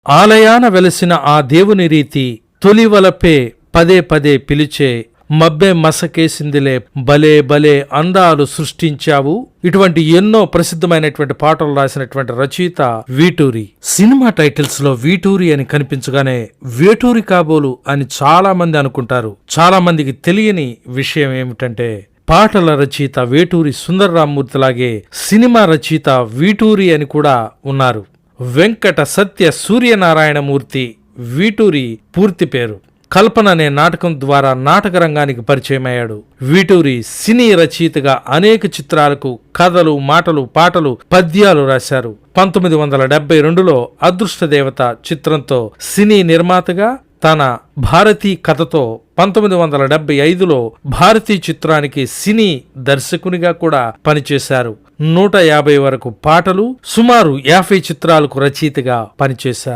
ఆలయాన వెలసిన ఆ దేవుని రీతి తొలివలపే పదే పదే పిలిచే మబ్బె మసకేసిందిలే భలే భలే అందాలు సృష్టించావు. ఇటువంటి ఎన్నో ప్రసిద్ధమైనటువంటి పాటలు రాసినటువంటి రచయిత వీటూరి. సినిమా టైటిల్స్ లో వీటూరి అని కనిపించగానే వేటూరి కాబోలు అని చాలా మంది అనుకుంటారు. చాలా మందికి తెలియని విషయం ఏమిటంటే పాటల రచయిత వేటూరి సుందరరామ్మూర్తిలాగే సినిమా రచయిత వీటూరి అని కూడా ఉన్నారు. వెంకట సత్య సూర్యనారాయణమూర్తి వీటూరి పూర్తి పేరు. కల్పన అనే నాటకం ద్వారా నాటక రంగానికి పరిచయమయ్యాడు. వీటూరి సినీ రచయితగా అనేక చిత్రాలకు కథలు, మాటలు, పాటలు, పద్యాలు రాశారు. 1972లో అదృష్టదేవత చిత్రంతో సినీ నిర్మాతగా, తన భారతీ కథతో 1975లో భారతీ చిత్రానికి సినీ దర్శకునిగా కూడా పనిచేశారు. 150 వరకు పాటలు, సుమారు 50 చిత్రాలకు రచయితగా పనిచేశారు.